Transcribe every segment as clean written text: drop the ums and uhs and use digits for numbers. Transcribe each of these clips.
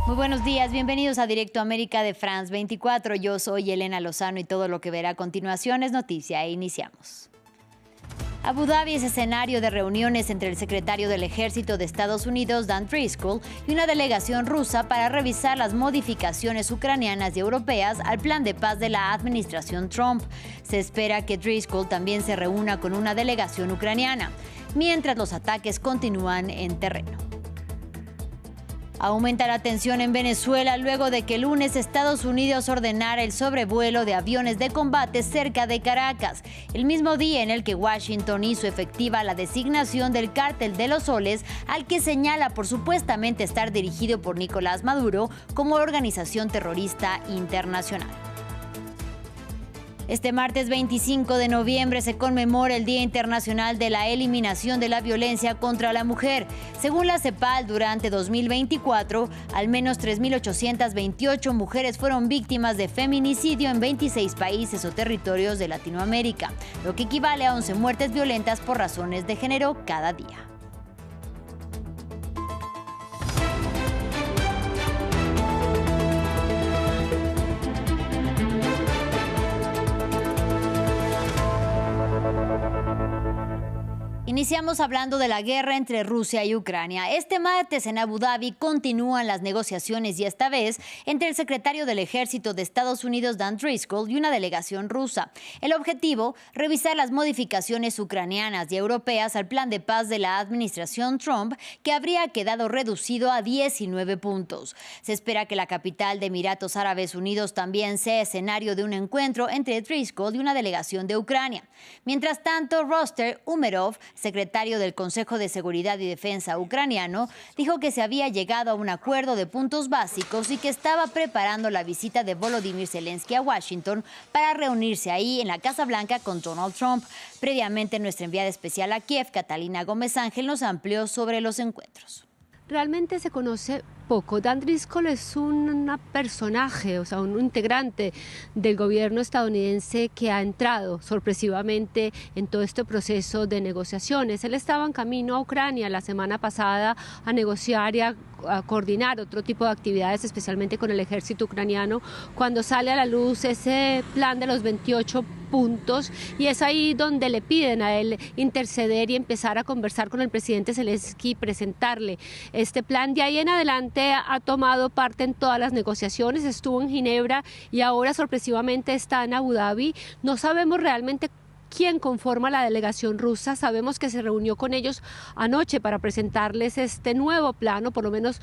Muy buenos días, bienvenidos a Directo América de France 24. Yo soy Elena Lozano y todo lo que verá a continuación es noticia e iniciamos. Abu Dhabi es escenario de reuniones entre el secretario del Ejército de Estados Unidos, Dan Driscoll, y una delegación rusa para revisar las modificaciones ucranianas y europeas al plan de paz de la administración Trump. Se espera que Driscoll también se reúna con una delegación ucraniana, mientras los ataques continúan en terreno. Aumenta la tensión en Venezuela luego de que el lunes Estados Unidos ordenara el sobrevuelo de aviones de combate cerca de Caracas, el mismo día en el que Washington hizo efectiva la designación del Cártel de los Soles, al que señala por supuestamente estar dirigido por Nicolás Maduro como organización terrorista internacional. Este martes 25 de noviembre se conmemora el Día Internacional de la Eliminación de la Violencia contra la Mujer. Según la CEPAL, durante 2024, al menos 3.828 mujeres fueron víctimas de feminicidio en 26 países o territorios de Latinoamérica, lo que equivale a 11 muertes violentas por razones de género cada día. Iniciamos hablando de la guerra entre Rusia y Ucrania. Este martes en Abu Dhabi continúan las negociaciones y esta vez entre el secretario del Ejército de Estados Unidos, Dan Driscoll, y una delegación rusa. El objetivo, revisar las modificaciones ucranianas y europeas al plan de paz de la administración Trump, que habría quedado reducido a 19 puntos. Se espera que la capital de Emiratos Árabes Unidos también sea escenario de un encuentro entre Driscoll y una delegación de Ucrania. Mientras tanto, Roster Umerov, secretario del Consejo de Seguridad y Defensa ucraniano, dijo que se había llegado a un acuerdo de puntos básicos y que estaba preparando la visita de Volodymyr Zelensky a Washington para reunirse ahí en la Casa Blanca con Donald Trump. Previamente, nuestra enviada especial a Kiev, Catalina Gómez Ángel, nos amplió sobre los encuentros. Realmente se conoce poco. Dan Driscoll es un personaje, o sea, un integrante del gobierno estadounidense que ha entrado sorpresivamente en todo este proceso de negociaciones. Él estaba en camino a Ucrania la semana pasada a negociar y a coordinar otro tipo de actividades, especialmente con el ejército ucraniano, cuando sale a la luz ese plan de los 28 puntos, y es ahí donde le piden a él interceder y empezar a conversar con el presidente Zelensky y presentarle este plan. De ahí en adelante ha tomado parte en todas las negociaciones, estuvo en Ginebra y ahora sorpresivamente está en Abu Dhabi. No sabemos realmente quién conforma la delegación rusa. Sabemos que se reunió con ellos anoche para presentarles este nuevo plan, o por lo menos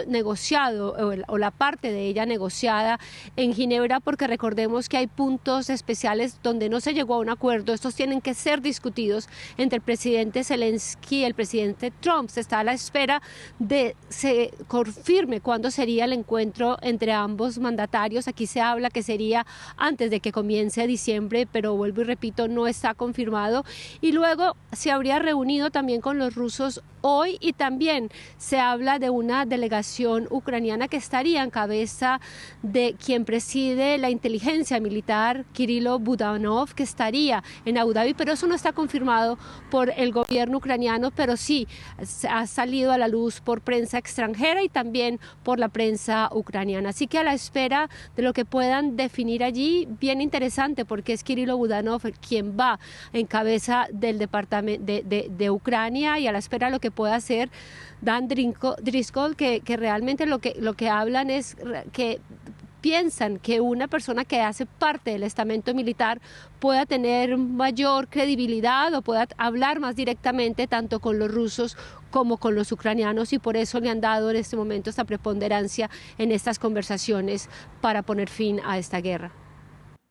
negociado, o la parte de ella negociada en Ginebra, porque recordemos que hay puntos especiales donde no se llegó a un acuerdo. Estos tienen que ser discutidos entre el presidente Zelensky y el presidente Trump. Se está a la espera de se confirme cuándo sería el encuentro entre ambos mandatarios. Aquí se habla que sería antes de que comience diciembre, pero vuelvo y repito, no está confirmado. Y luego se habría reunido también con los rusos hoy, y también se habla de una delegación ucraniana que estaría en cabeza de quien preside la inteligencia militar, Kirilo Budanov, que estaría en Abu Dhabi, pero eso no está confirmado por el gobierno ucraniano, pero sí ha salido a la luz por prensa extranjera y también por la prensa ucraniana. Así que a la espera de lo que puedan definir allí, bien interesante, porque es Kirilo Budanov quien va en cabeza del departamento de Ucrania, y a la espera de lo que pueda hacer Dan Driscoll, que realmente lo que hablan es que piensan que una persona que hace parte del estamento militar pueda tener mayor credibilidad o pueda hablar más directamente tanto con los rusos como con los ucranianos, y por eso le han dado en este momento esta preponderancia en estas conversaciones para poner fin a esta guerra.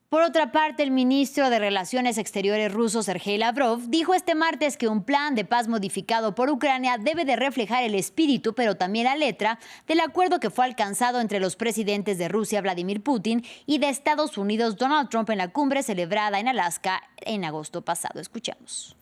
Por otra parte, el ministro de Relaciones Exteriores ruso, Sergei Lavrov, dijo este martes que un plan de paz modificado por Ucrania debe de reflejar el espíritu, pero también la letra, del acuerdo que fue alcanzado entre los presidentes de Rusia, Vladimir Putin, y de Estados Unidos, Donald Trump, en la cumbre celebrada en Alaska en agosto pasado. Escuchamos.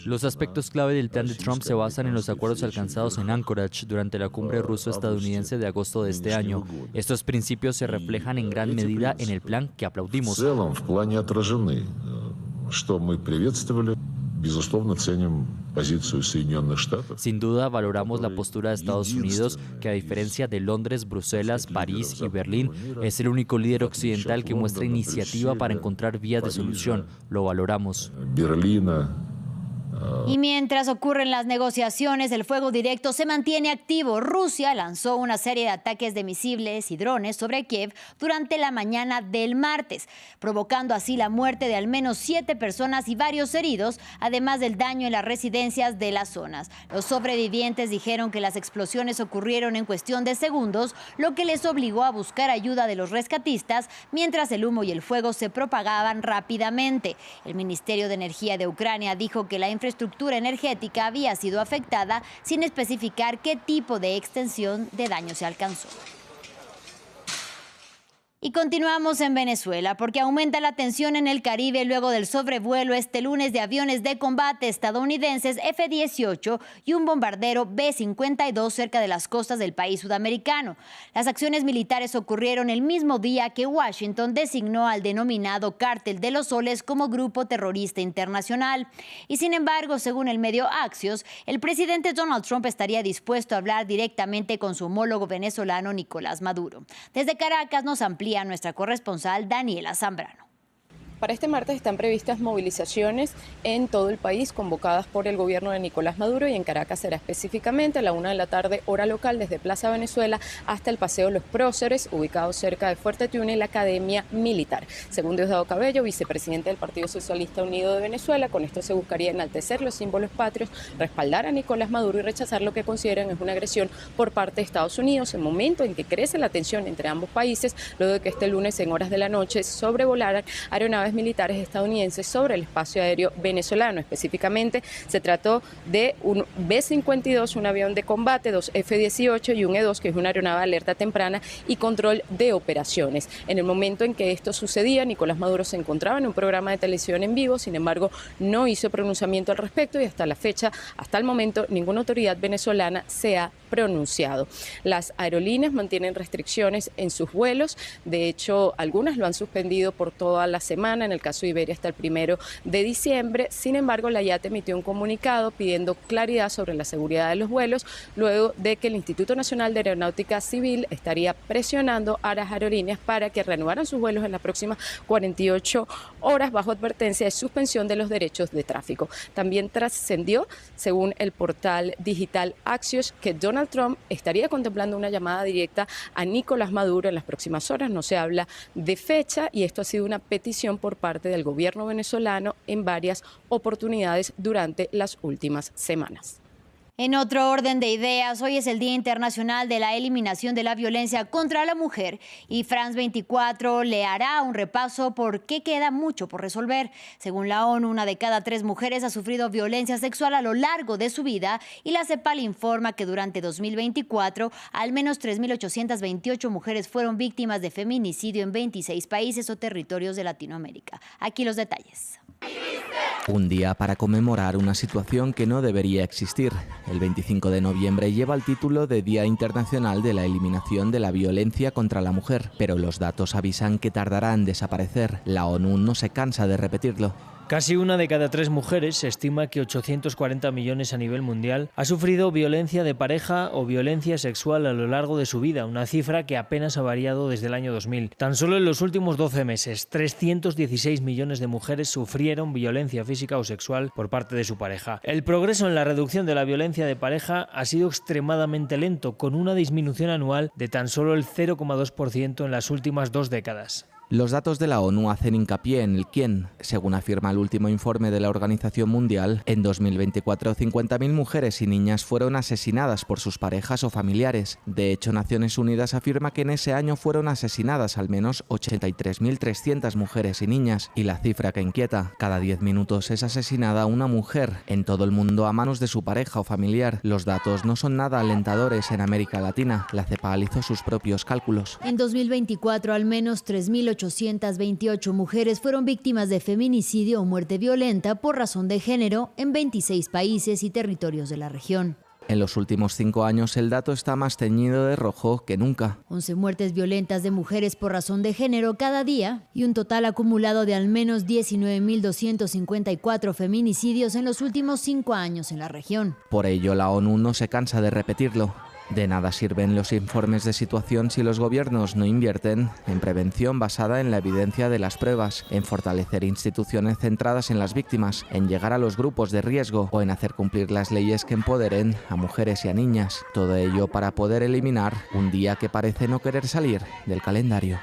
Los aspectos clave del plan de Trump se basan en los acuerdos alcanzados en Anchorage durante la cumbre ruso-estadounidense de agosto de este año. Estos principios se reflejan en gran medida en el plan que aplaudimos. Sin duda, valoramos la postura de Estados Unidos, que a diferencia de Londres, Bruselas, París y Berlín, es el único líder occidental que muestra iniciativa para encontrar vías de solución. Lo valoramos. Y mientras ocurren las negociaciones, el fuego directo se mantiene activo. Rusia lanzó una serie de ataques de misiles y drones sobre Kiev durante la mañana del martes, provocando así la muerte de al menos 7 personas y varios heridos, además del daño en las residencias de las zonas. Los sobrevivientes dijeron que las explosiones ocurrieron en cuestión de segundos, lo que les obligó a buscar ayuda de los rescatistas, mientras el humo y el fuego se propagaban rápidamente. El Ministerio de Energía de Ucrania dijo que la infraestructura energética había sido afectada, sin especificar qué tipo de extensión de daño se alcanzó. Y continuamos en Venezuela, porque aumenta la tensión en el Caribe luego del sobrevuelo este lunes de aviones de combate estadounidenses F-18 y un bombardero B-52 cerca de las costas del país sudamericano. Las acciones militares ocurrieron el mismo día que Washington designó al denominado Cártel de los Soles como grupo terrorista internacional. Y sin embargo, según el medio Axios, el presidente Donald Trump estaría dispuesto a hablar directamente con su homólogo venezolano Nicolás Maduro. Desde Caracas nos amplía nuestra corresponsal Daniela Zambrano. Para este martes están previstas movilizaciones en todo el país convocadas por el gobierno de Nicolás Maduro, y en Caracas será específicamente a la 1 de la tarde, hora local, desde Plaza Venezuela hasta el Paseo Los Próceres, ubicado cerca de Fuerte Tiuna y la Academia Militar. Según Diosdado Cabello, vicepresidente del Partido Socialista Unido de Venezuela, con esto se buscaría enaltecer los símbolos patrios, respaldar a Nicolás Maduro y rechazar lo que consideran es una agresión por parte de Estados Unidos, en momento en que crece la tensión entre ambos países, luego de que este lunes en horas de la noche sobrevolaran aeronaves militares estadounidenses sobre el espacio aéreo venezolano. Específicamente se trató de un B-52, un avión de combate, 2 F-18 y un E-2, que es una aeronave de alerta temprana y control de operaciones. En el momento en que esto sucedía, Nicolás Maduro se encontraba en un programa de televisión en vivo, sin embargo no hizo pronunciamiento al respecto, y hasta la fecha, hasta el momento, ninguna autoridad venezolana se ha pronunciado. Las aerolíneas mantienen restricciones en sus vuelos, de hecho algunas lo han suspendido por toda la semana, en el caso de Iberia hasta el 1 de diciembre, sin embargo la IATA emitió un comunicado pidiendo claridad sobre la seguridad de los vuelos, luego de que el Instituto Nacional de Aeronáutica Civil estaría presionando a las aerolíneas para que reanudaran sus vuelos en las próximas 48 horas bajo advertencia de suspensión de los derechos de tráfico. También trascendió, según el portal digital Axios, que Donald Trump estaría contemplando una llamada directa a Nicolás Maduro en las próximas horas. No se habla de fecha, y esto ha sido una petición por parte del gobierno venezolano en varias oportunidades durante las últimas semanas. En otro orden de ideas, hoy es el Día Internacional de la Eliminación de la Violencia contra la Mujer, y France 24 le hará un repaso porque queda mucho por resolver. Según la ONU, 1 de cada 3 mujeres ha sufrido violencia sexual a lo largo de su vida, y la CEPAL informa que durante 2024 al menos 3.828 mujeres fueron víctimas de feminicidio en 26 países o territorios de Latinoamérica. Aquí los detalles. Un día para conmemorar una situación que no debería existir. El 25 de noviembre lleva el título de Día Internacional de la Eliminación de la Violencia contra la Mujer, pero los datos avisan que tardará en desaparecer. La ONU no se cansa de repetirlo. Casi 1 de cada 3 mujeres, se estima que 840 millones a nivel mundial, ha sufrido violencia de pareja o violencia sexual a lo largo de su vida, una cifra que apenas ha variado desde el año 2000. Tan solo en los últimos 12 meses, 316 millones de mujeres sufrieron violencia física o sexual por parte de su pareja. El progreso en la reducción de la violencia de pareja ha sido extremadamente lento, con una disminución anual de tan solo el 0,2% en las últimas 2 décadas. Los datos de la ONU hacen hincapié en el quién. Según afirma el último informe de la Organización Mundial, en 2024 50.000 mujeres y niñas fueron asesinadas por sus parejas o familiares. De hecho, Naciones Unidas afirma que en ese año fueron asesinadas al menos 83.300 mujeres y niñas. Y la cifra que inquieta, cada 10 minutos es asesinada una mujer en todo el mundo a manos de su pareja o familiar. Los datos no son nada alentadores en América Latina. La CEPAL hizo sus propios cálculos. En 2024 al menos 3.828 mujeres fueron víctimas de feminicidio o muerte violenta por razón de género en 26 países y territorios de la región. En los últimos 5 años el dato está más teñido de rojo que nunca. 11 muertes violentas de mujeres por razón de género cada día y un total acumulado de al menos 19.254 feminicidios en los últimos 5 años en la región. Por ello, la ONU no se cansa de repetirlo. De nada sirven los informes de situación si los gobiernos no invierten en prevención basada en la evidencia de las pruebas, en fortalecer instituciones centradas en las víctimas, en llegar a los grupos de riesgo o en hacer cumplir las leyes que empoderen a mujeres y a niñas. Todo ello para poder eliminar un día que parece no querer salir del calendario.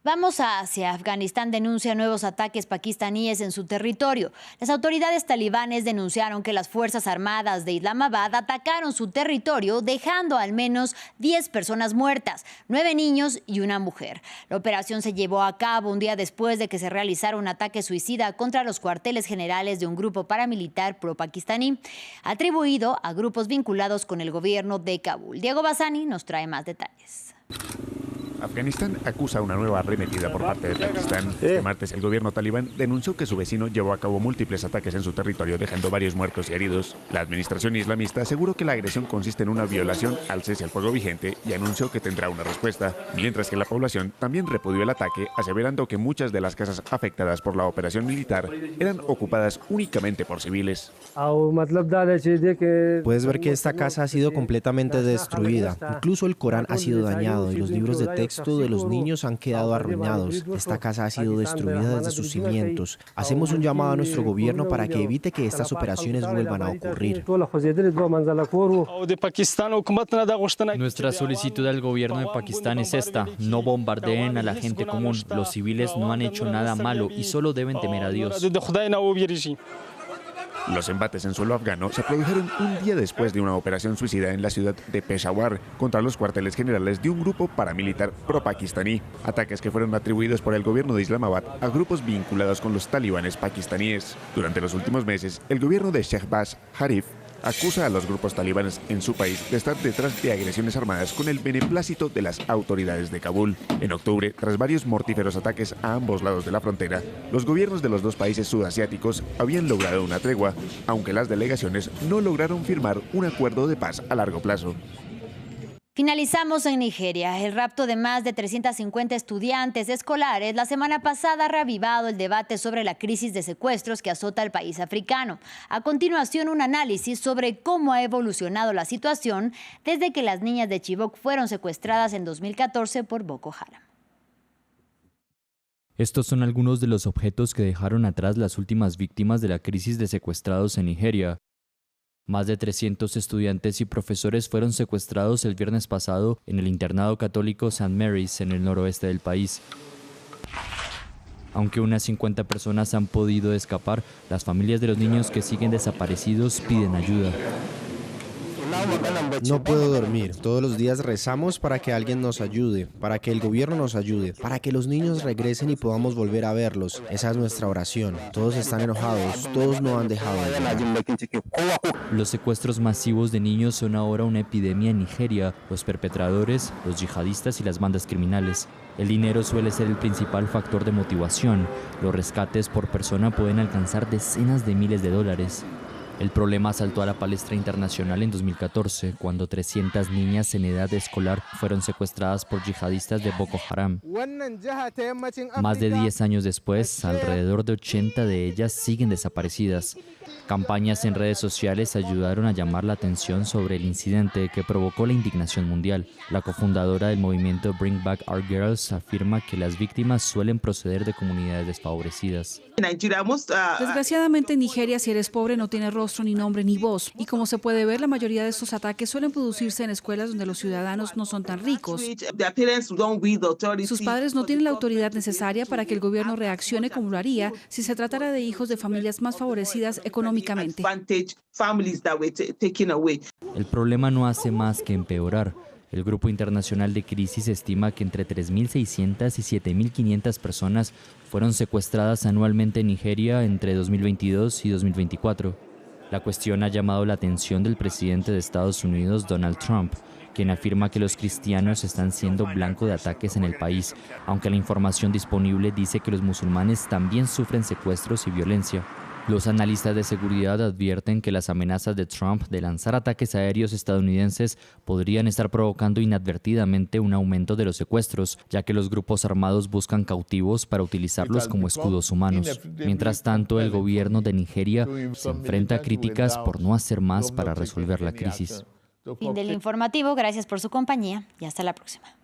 Vamos a Asia. Afganistán denuncia nuevos ataques pakistaníes en su territorio. Las autoridades talibanes denunciaron que las Fuerzas Armadas de Islamabad atacaron su territorio, dejando al menos 10 personas muertas, 9 niños y una mujer. La operación se llevó a cabo un día después de que se realizara un ataque suicida contra los cuarteles generales de un grupo paramilitar pro-pakistaní, atribuido a grupos vinculados con el gobierno de Kabul. Diego Bassani nos trae más detalles. Afganistán acusa una nueva arremetida por parte de Pakistán. Este martes, el gobierno talibán denunció que su vecino llevó a cabo múltiples ataques en su territorio, dejando varios muertos y heridos. La administración islamista aseguró que la agresión consiste en una violación al cese al fuego vigente y anunció que tendrá una respuesta, mientras que la población también repudió el ataque, aseverando que muchas de las casas afectadas por la operación militar eran ocupadas únicamente por civiles. Puedes ver que esta casa ha sido completamente destruida. Incluso el Corán ha sido dañado y los libros de texto de los niños han quedado arruinados. Esta casa ha sido destruida desde sus cimientos. Hacemos un llamado a nuestro gobierno para que evite que estas operaciones vuelvan a ocurrir. Nuestra solicitud al gobierno de Pakistán es esta: no bombardeen a la gente común. Los civiles no han hecho nada malo y solo deben temer a Dios. Los embates en suelo afgano se produjeron un día después de una operación suicida en la ciudad de Peshawar contra los cuarteles generales de un grupo paramilitar pro-pakistaní. Ataques que fueron atribuidos por el gobierno de Islamabad a grupos vinculados con los talibanes pakistaníes. Durante los últimos meses, el gobierno de Shehbaz Sharif acusa a los grupos talibanes en su país de estar detrás de agresiones armadas con el beneplácito de las autoridades de Kabul. En octubre, tras varios mortíferos ataques a ambos lados de la frontera, los gobiernos de los dos países sudasiáticos habían logrado una tregua, aunque las delegaciones no lograron firmar un acuerdo de paz a largo plazo. Finalizamos en Nigeria. El rapto de más de 350 estudiantes escolares la semana pasada ha reavivado el debate sobre la crisis de secuestros que azota al país africano. A continuación, un análisis sobre cómo ha evolucionado la situación desde que las niñas de Chibok fueron secuestradas en 2014 por Boko Haram. Estos son algunos de los objetos que dejaron atrás las últimas víctimas de la crisis de secuestrados en Nigeria. Más de 300 estudiantes y profesores fueron secuestrados el viernes pasado en el internado católico St. Mary's en el noroeste del país. Aunque unas 50 personas han podido escapar, las familias de los niños que siguen desaparecidos piden ayuda. No puedo dormir. Todos los días rezamos para que alguien nos ayude, para que el gobierno nos ayude, para que los niños regresen y podamos volver a verlos. Esa es nuestra oración. Todos están enojados, todos no han dejado de llorar. Los secuestros masivos de niños son ahora una epidemia en Nigeria. Los perpetradores, los yihadistas y las bandas criminales. El dinero suele ser el principal factor de motivación. Los rescates por persona pueden alcanzar decenas de miles de dólares. El problema saltó a la palestra internacional en 2014, cuando 300 niñas en edad escolar fueron secuestradas por yihadistas de Boko Haram. Más de 10 años después, alrededor de 80 de ellas siguen desaparecidas. Campañas en redes sociales ayudaron a llamar la atención sobre el incidente que provocó la indignación mundial. La cofundadora del movimiento Bring Back Our Girls afirma que las víctimas suelen proceder de comunidades desfavorecidas. Desgraciadamente en Nigeria, si eres pobre no tienes rostro, ni nombre, ni voz. Y como se puede ver, la mayoría de estos ataques suelen producirse en escuelas donde los ciudadanos no son tan ricos. Sus padres no tienen la autoridad necesaria para que el gobierno reaccione como lo haría si se tratara de hijos de familias más favorecidas económicamente. El problema no hace más que empeorar. El Grupo Internacional de Crisis estima que entre 3.600 y 7.500 personas fueron secuestradas anualmente en Nigeria entre 2022 y 2024. La cuestión ha llamado la atención del presidente de Estados Unidos, Donald Trump, quien afirma que los cristianos están siendo blanco de ataques en el país, aunque la información disponible dice que los musulmanes también sufren secuestros y violencia. Los analistas de seguridad advierten que las amenazas de Trump de lanzar ataques aéreos estadounidenses podrían estar provocando inadvertidamente un aumento de los secuestros, ya que los grupos armados buscan cautivos para utilizarlos como escudos humanos. Mientras tanto, el gobierno de Nigeria se enfrenta a críticas por no hacer más para resolver la crisis. Fin del informativo, gracias por su compañía y hasta la próxima.